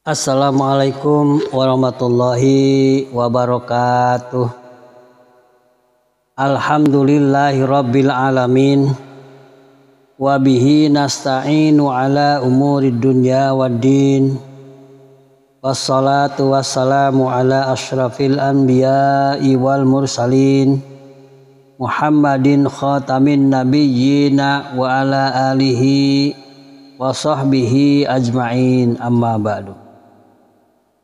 Assalamualaikum warahmatullahi wabarakatuh. Alhamdulillahi rabbil alamin. Wabihi nasta'inu ala umurid dunya waddin. Wassalatu wassalamu ala ashrafil anbiya'i wal mursalin. Muhammadin khatamin nabiyyina wa ala alihi wa sahbihi ajma'in, amma ba'du.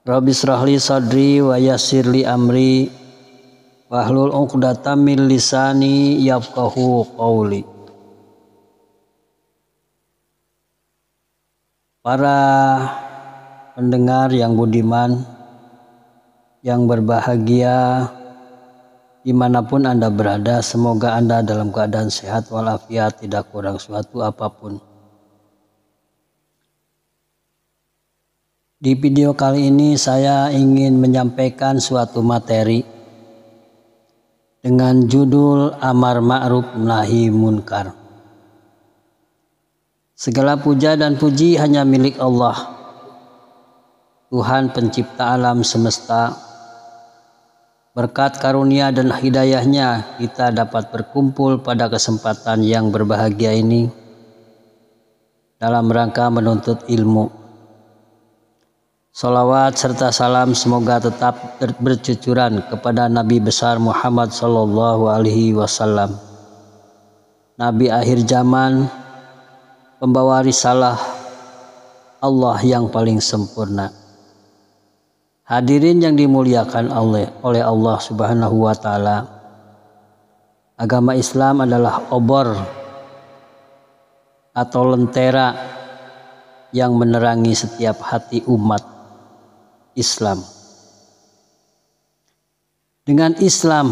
Rabbi shrahli sadri wa yassirli amri wahlul 'uqdatam min lisani yafqahu qawli. Para pendengar yang budiman, yang berbahagia dimanapun Anda berada, semoga Anda dalam keadaan sehat walafiat, tidak kurang suatu apapun. Di video kali ini saya ingin menyampaikan suatu materi dengan judul Amar Ma'ruf Nahi Munkar. Segala puja dan puji hanya milik Allah, Tuhan pencipta alam semesta. Berkat karunia dan hidayahnya kita dapat berkumpul pada kesempatan yang berbahagia ini dalam rangka menuntut ilmu. Salawat serta salam semoga tetap bercucuran kepada Nabi besar Muhammad sallallahu alaihi wasallam, Nabi akhir zaman, pembawa risalah Allah yang paling sempurna. Hadirin yang dimuliakan oleh Allah Subhanahu wa taala, agama Islam adalah obor atau lentera yang menerangi setiap hati umat Islam. Dengan Islam,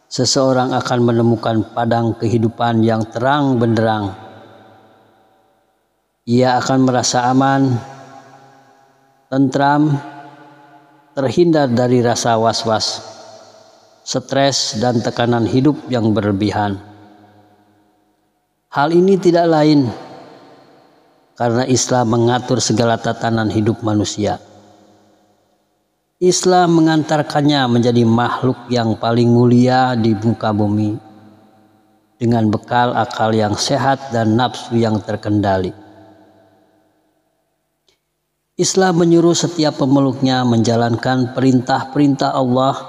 seseorang akan menemukan padang kehidupan yang terang benderang. Ia akan merasa aman, tentram, terhindar dari rasa was-was, stres, dan tekanan hidup yang berlebihan. Hal ini tidak lain karena Islam mengatur segala tatanan hidup manusia. Islam mengantarkannya menjadi makhluk yang paling mulia di muka bumi dengan bekal akal yang sehat dan nafsu yang terkendali. Islam menyuruh setiap pemeluknya menjalankan perintah-perintah Allah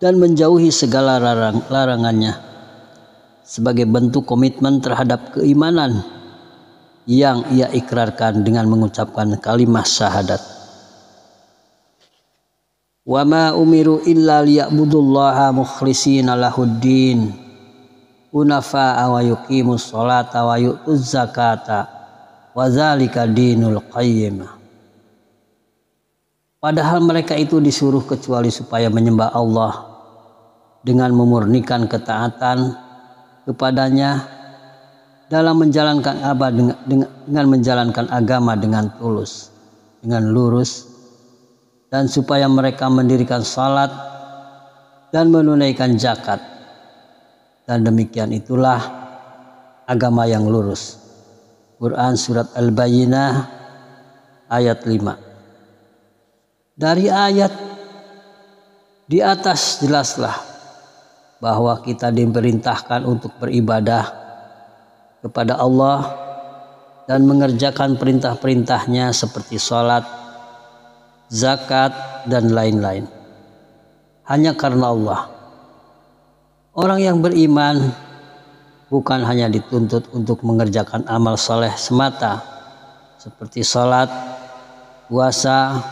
dan menjauhi segala larangannya sebagai bentuk komitmen terhadap keimanan yang ia ikrarkan dengan mengucapkan kalimat syahadat. Wa ma umiru illa liya'budullaha mukhlishina lahuddin hunafa'a wa yuqimus sholata wa yu'tuz zakata wa dzalika dinul qayyim. Padahal mereka itu disuruh kecuali supaya menyembah Allah dengan memurnikan ketaatan kepadanya dalam menjalankan dengan menjalankan agama dengan tulus, dengan lurus, dan supaya mereka mendirikan salat dan menunaikan zakat. Dan demikian itulah agama yang lurus. Quran surat Al-Bayyinah ayat 5. Dari ayat di atas jelaslah bahwa kita diperintahkan untuk beribadah kepada Allah dan mengerjakan perintah-perintahnya seperti sholat, zakat, dan lain-lain. Hanya karena Allah. Orang yang beriman bukan hanya dituntut untuk mengerjakan amal soleh semata seperti sholat, puasa,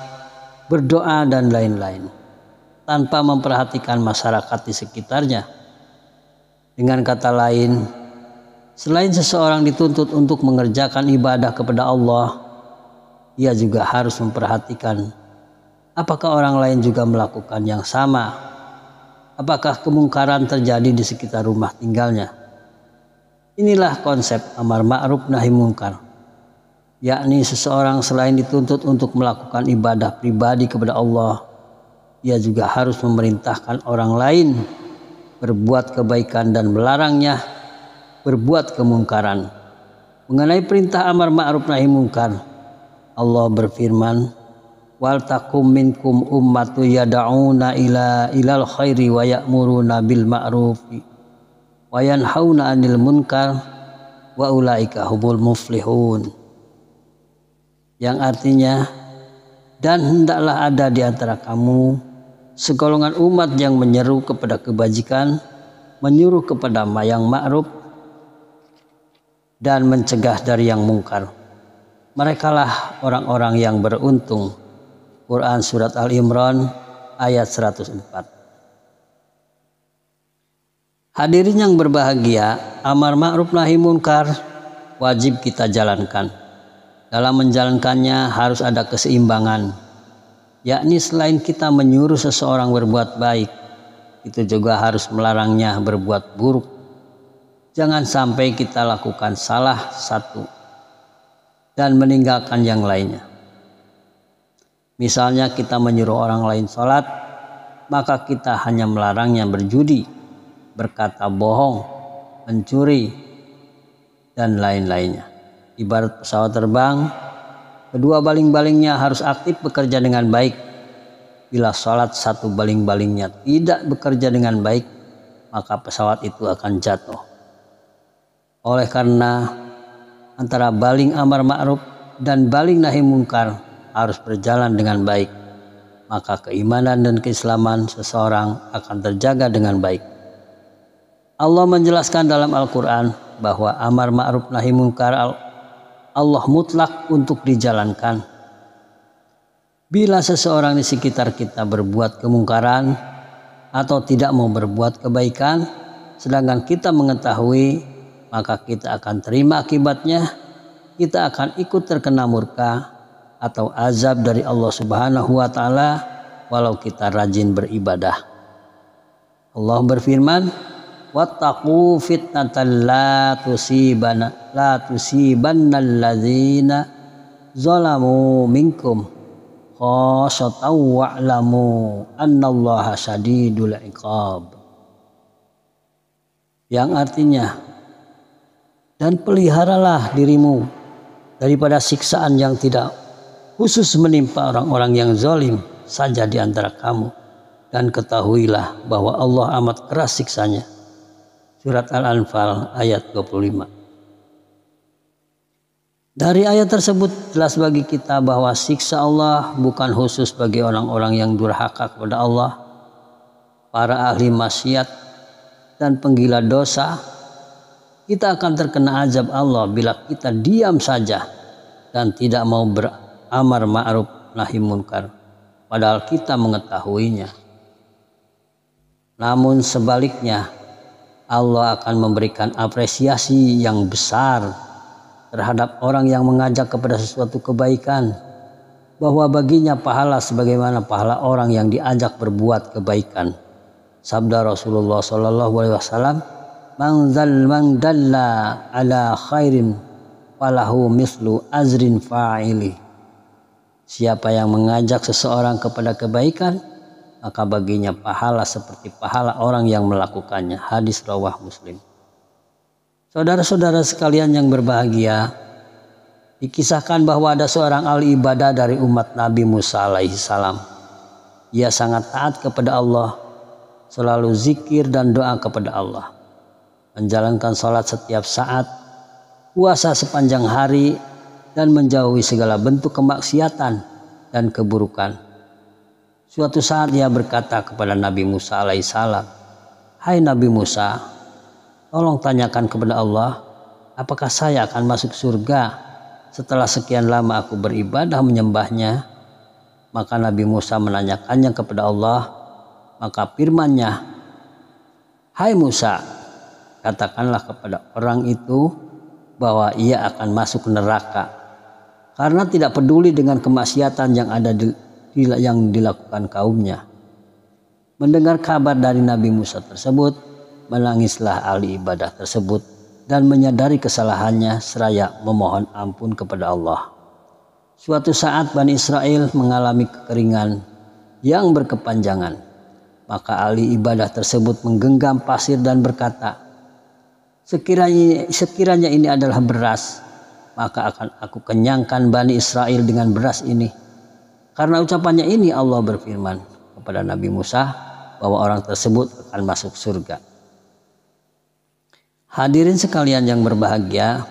berdoa, dan lain-lain tanpa memperhatikan masyarakat di sekitarnya. Dengan kata lain, selain seseorang dituntut untuk mengerjakan ibadah kepada Allah, ia juga harus memperhatikan apakah orang lain juga melakukan yang sama. Apakah kemungkaran terjadi di sekitar rumah tinggalnya. Inilah konsep amar ma'ruf nahi munkar, yakni seseorang selain dituntut untuk melakukan ibadah pribadi kepada Allah, ia juga harus memerintahkan orang lain berbuat kebaikan dan melarangnya berbuat kemungkaran. Mengenai perintah amar ma'ruf nahi munkar, Allah berfirman, wal takum minkum ummatu yad'una ilal khairi wa ya'muruna bil ma'rufi wa yanhauna 'anil munkar wa ulaika humul muflihun. Yang artinya, dan hendaklah ada di antara kamu segolongan umat yang menyeru kepada kebajikan, menyuruh kepada yang ma'ruf, dan mencegah dari yang mungkar. Merekalah orang-orang yang beruntung. Quran Surat Al-Imran ayat 104. Hadirin yang berbahagia, amar ma'ruf nahi munkar wajib kita jalankan. Dalam menjalankannya harus ada keseimbangan, yakni selain kita menyuruh seseorang berbuat baik, itu juga harus melarangnya berbuat buruk. Jangan sampai kita lakukan salah satu dan meninggalkan yang lainnya. Misalnya kita menyuruh orang lain sholat, maka kita hanya melarangnya berjudi, berkata bohong, mencuri, dan lain-lainnya. Ibarat pesawat terbang, kedua baling-balingnya harus aktif bekerja dengan baik. Bila sholat satu baling-balingnya tidak bekerja dengan baik, maka pesawat itu akan jatuh. Oleh karena antara baling amar ma'ruf dan baling nahi munkar harus berjalan dengan baik, maka keimanan dan keislaman seseorang akan terjaga dengan baik. Allah menjelaskan dalam Al-Quran bahwa amar ma'ruf nahi munkar Allah mutlak untuk dijalankan. Bila seseorang di sekitar kita berbuat kemungkaran atau tidak mau berbuat kebaikan, sedangkan kita mengetahui, maka kita akan terima akibatnya. Kita akan ikut terkena murka atau azab dari Allah Subhanahu wa Ta'ala, walau kita rajin beribadah. Allah berfirman, wattaqu fitnatan la tusibanna alladzina zalamu minkum khassatan wa'lamu annallaha syadidul iqab. Yang artinya, dan peliharalah dirimu daripada siksaan yang tidak khusus menimpa orang-orang yang zalim saja di antara kamu, dan ketahuilah bahwa Allah amat keras siksanya. Surat Al-Anfal ayat 25. Dari ayat tersebut jelas bagi kita bahwa siksa Allah bukan khusus bagi orang-orang yang durhaka kepada Allah, para ahli maksiat, dan penggila dosa. Kita akan terkena azab Allah bila kita diam saja dan tidak mau beramar ma'ruf nahi munkar, padahal kita mengetahuinya. Namun sebaliknya, Allah akan memberikan apresiasi yang besar terhadap orang yang mengajak kepada sesuatu kebaikan, bahwa baginya pahala sebagaimana pahala orang yang diajak berbuat kebaikan. Sabda Rasulullah SAW, man dalla ala khairin falahu mislu azrin fa'ili. Siapa yang mengajak seseorang kepada kebaikan, maka baginya pahala seperti pahala orang yang melakukannya. Hadis rawah Muslim. Saudara-saudara sekalian yang berbahagia, dikisahkan bahwa ada seorang ahli ibadah dari umat Nabi Musa alaihissalam. Ia sangat taat kepada Allah, selalu zikir dan doa kepada Allah, menjalankan sholat setiap saat, puasa sepanjang hari, dan menjauhi segala bentuk kemaksiatan dan keburukan. Suatu saat dia berkata kepada Nabi Musa alaihissalam, "Hai Nabi Musa, tolong tanyakan kepada Allah, apakah saya akan masuk surga setelah sekian lama aku beribadah menyembahnya?" Maka Nabi Musa menanyakannya kepada Allah, maka firman-Nya, "Hai Musa, katakanlah kepada orang itu bahwa ia akan masuk neraka karena tidak peduli dengan kemaksiatan yang dilakukan kaumnya." Mendengar kabar dari Nabi Musa tersebut, menangislah ahli ibadah tersebut dan menyadari kesalahannya seraya memohon ampun kepada Allah. Suatu saat Bani Israel mengalami kekeringan yang berkepanjangan, maka ahli ibadah tersebut menggenggam pasir dan berkata, sekiranya ini adalah beras, maka akan aku kenyangkan Bani Israel dengan beras ini. Karena ucapannya ini Allah berfirman kepada Nabi Musa bahwa orang tersebut akan masuk surga. Hadirin sekalian yang berbahagia,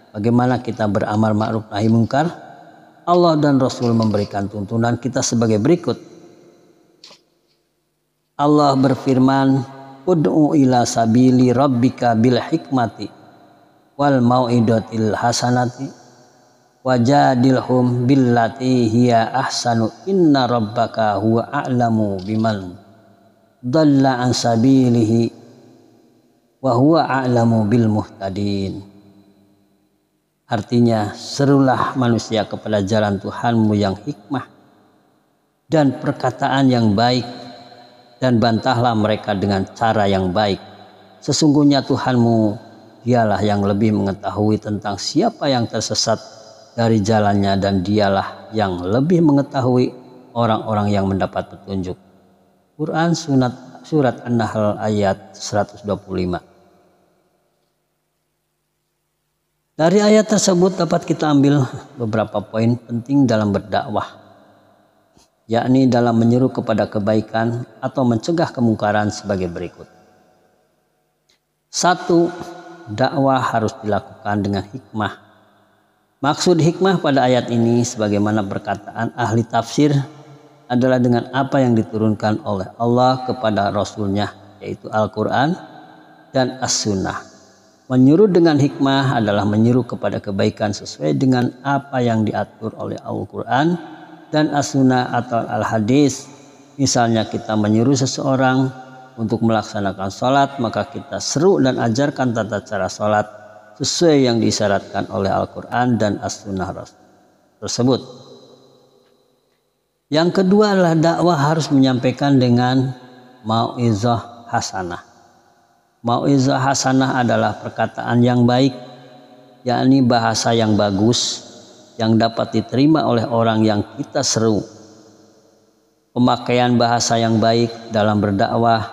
bagaimana kita beramal ma'ruf nahi mungkar? Allah dan Rasul memberikan tuntunan kita sebagai berikut. Allah berfirman, ud'u ila sabili rabbika bil hikmati wal mau'idatil hasanati wajadilhum billati hiya ahsanu inna rabbaka huwa a'lamu biman dhalla an sabilihi wa huwa a'lamu bil muhtadin. Artinya, serulah manusia kepada jalan Tuhanmu yang hikmah dan perkataan yang baik, dan bantahlah mereka dengan cara yang baik. Sesungguhnya Tuhanmu dialah yang lebih mengetahui tentang siapa yang tersesat dari jalannya, dan dialah yang lebih mengetahui orang-orang yang mendapat petunjuk. Quran surat An-Nahl ayat 125. Dari ayat tersebut dapat kita ambil beberapa poin penting dalam berdakwah, yakni dalam menyeru kepada kebaikan atau mencegah kemungkaran sebagai berikut. 1. Dakwah harus dilakukan dengan hikmah. Maksud hikmah pada ayat ini sebagaimana perkataan ahli tafsir adalah dengan apa yang diturunkan oleh Allah kepada Rasul-Nya, yaitu Al-Quran dan As-Sunnah. Menyuruh dengan hikmah adalah menyuruh kepada kebaikan sesuai dengan apa yang diatur oleh Al-Quran dan As-Sunnah atau Al-Hadis. Misalnya kita menyuruh seseorang untuk melaksanakan sholat, maka kita seru dan ajarkan tata cara sholat sesuai yang disyaratkan oleh Al-Quran dan As-Sunnah tersebut. Yang kedua adalah dakwah harus menyampaikan dengan mau'izah hasanah. Mau'izah hasanah adalah perkataan yang baik, yakni bahasa yang bagus yang dapat diterima oleh orang yang kita seru. Pemakaian bahasa yang baik dalam berdakwah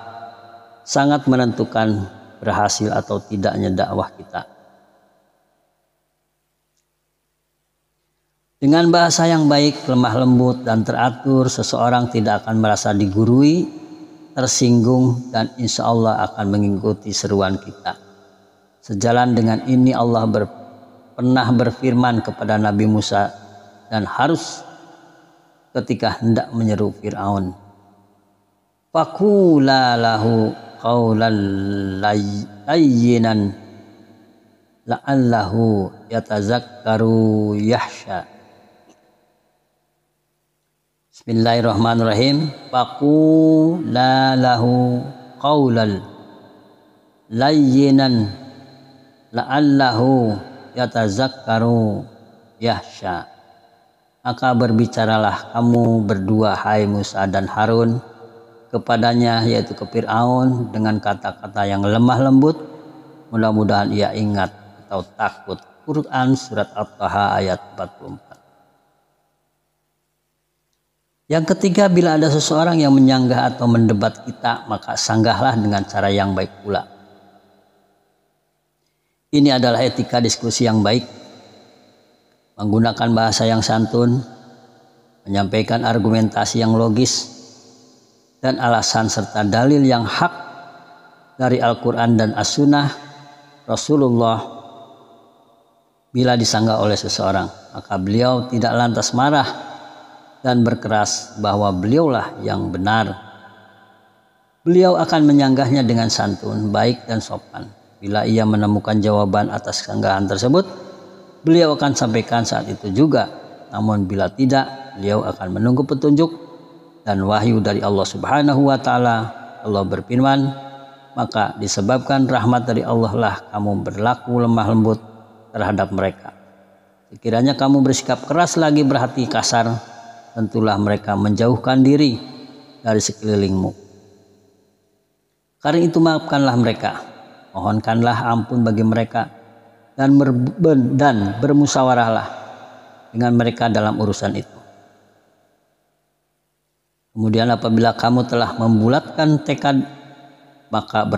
sangat menentukan berhasil atau tidaknya dakwah kita. Dengan bahasa yang baik, lemah lembut, dan teratur, seseorang tidak akan merasa digurui, tersinggung, dan insya Allah akan mengikuti seruan kita. Sejalan dengan ini Allah pernah berfirman kepada Nabi Musa dan Harus ketika hendak menyeru Fir'aun. Faqula lahu qawlan layyinan la'allahu yatazakkaru yahsha. Bismillahirrahmanirrahim. Faqula lahu qawlan layyinan la'allahu yatazakkaru yahsha. Maka berbicaralah kamu berdua, hai Musa dan Harun, kepadanya, yaitu ke Fir'aun, dengan kata-kata yang lemah lembut, mudah-mudahan ia ingat atau takut. Quran surat At-Taha ayat 44. Yang ketiga, bila ada seseorang yang menyanggah atau mendebat kita, maka sanggahlah dengan cara yang baik pula. Ini adalah etika diskusi yang baik, menggunakan bahasa yang santun, menyampaikan argumentasi yang logis, dan alasan serta dalil yang hak dari Al-Quran dan As-Sunnah Rasulullah. Bila disanggah oleh seseorang, maka beliau tidak lantas marah dan berkeras bahwa beliaulah yang benar. Beliau akan menyanggahnya dengan santun, baik dan sopan. Bila ia menemukan jawaban atas sanggahan tersebut, beliau akan sampaikan saat itu juga. Namun bila tidak, beliau akan menunggu petunjuk dan wahyu dari Allah Subhanahu wa Ta'ala. Allah berfirman, maka disebabkan rahmat dari Allah lah kamu berlaku lemah lembut terhadap mereka. Sekiranya kamu bersikap keras lagi berhati kasar, tentulah mereka menjauhkan diri dari sekelilingmu. Karena itu maafkanlah mereka, mohonkanlah ampun bagi mereka, dan bermusyawarahlah dengan mereka dalam urusan itu. Kemudian apabila kamu telah membulatkan tekad, maka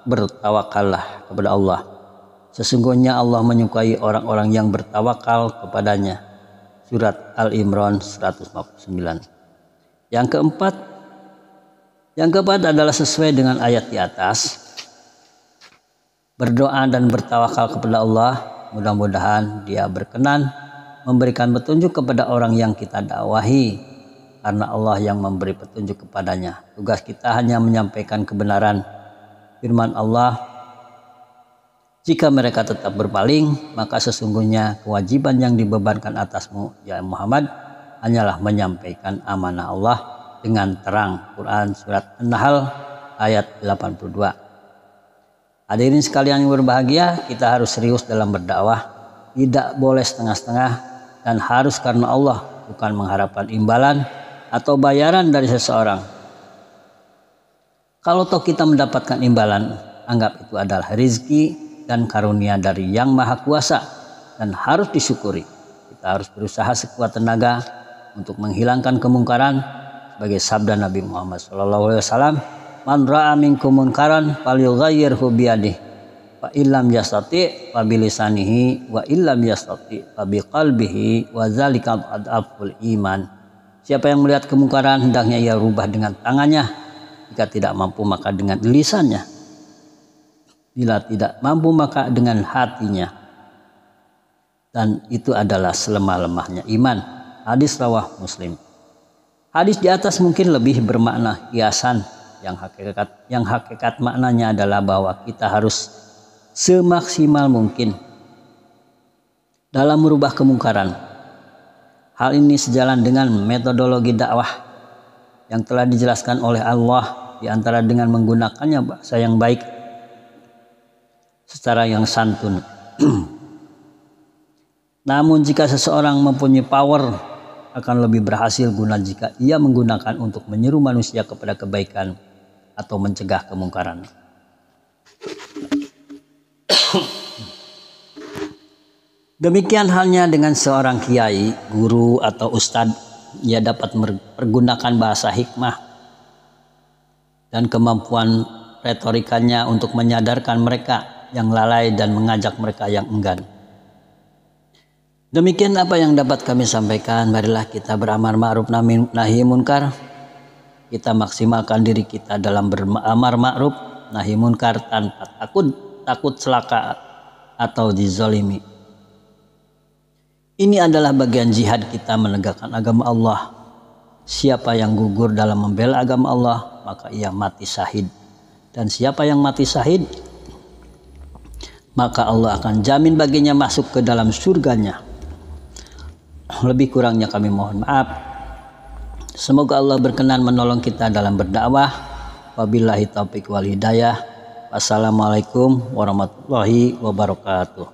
bertawakallah kepada Allah. Sesungguhnya Allah menyukai orang-orang yang bertawakal kepadanya. Surat Al-Imran 159. Yang keempat adalah sesuai dengan ayat di atas. Berdoa dan bertawakal kepada Allah. Mudah-mudahan Dia berkenan memberikan petunjuk kepada orang yang kita dakwahi, karena Allah yang memberi petunjuk kepadanya. Tugas kita hanya menyampaikan kebenaran firman Allah. Jika mereka tetap berpaling, maka sesungguhnya kewajiban yang dibebankan atasmu, ya Muhammad, hanyalah menyampaikan amanah Allah dengan terang. Quran Surat An-Nahl ayat 82. Hadirin sekalian yang berbahagia, kita harus serius dalam berdakwah. Tidak boleh setengah-setengah dan harus karena Allah, bukan mengharapkan imbalan atau bayaran dari seseorang. Kalau toh kita mendapatkan imbalan, anggap itu adalah rezeki dan karunia dari Yang Maha Kuasa dan harus disyukuri. Kita harus berusaha sekuat tenaga untuk menghilangkan kemungkaran sebagai sabda Nabi Muhammad SAW. Man ra'a minkum munkaran falyughayyirhu biyadihi fa illam yastati fa bilisanihi wa illam yastati fa biqalbihi wa dzalika adaful iman. Siapa yang melihat kemungkaran hendaknya ia rubah dengan tangannya, jika tidak mampu maka dengan lisannya, bila tidak mampu maka dengan hatinya, dan itu adalah selemah-lemahnya iman. Hadis rawah Muslim. Hadis di atas mungkin lebih bermakna kiasan, yang hakikat maknanya adalah bahwa kita harus semaksimal mungkin dalam merubah kemungkaran. Hal ini sejalan dengan metodologi dakwah yang telah dijelaskan oleh Allah, di antara dengan menggunakannya bahasa yang baik secara yang santun. Namun jika seseorang mempunyai power, akan lebih berhasil guna jika ia menggunakan untuk menyeru manusia kepada kebaikan atau mencegah kemungkaran. Demikian halnya dengan seorang kiai, guru atau ustadz. Ia dapat mempergunakan bahasa hikmah dan kemampuan retorikanya untuk menyadarkan mereka yang lalai dan mengajak mereka yang enggan. Demikian apa yang dapat kami sampaikan. Marilah kita beramar ma'ruf nahi munkar. Kita maksimalkan diri kita dalam beramar ma'ruf nahi munkar tanpa takut celaka atau dizalimi. Ini adalah bagian jihad kita menegakkan agama Allah. Siapa yang gugur dalam membela agama Allah, maka ia mati syahid. Dan siapa yang mati syahid, maka Allah akan jamin baginya masuk ke dalam surganya. Lebih kurangnya kami mohon maaf. Semoga Allah berkenan menolong kita dalam berdakwah. Wabillahi taufiq wal hidayah. Wassalamualaikum warahmatullahi wabarakatuh.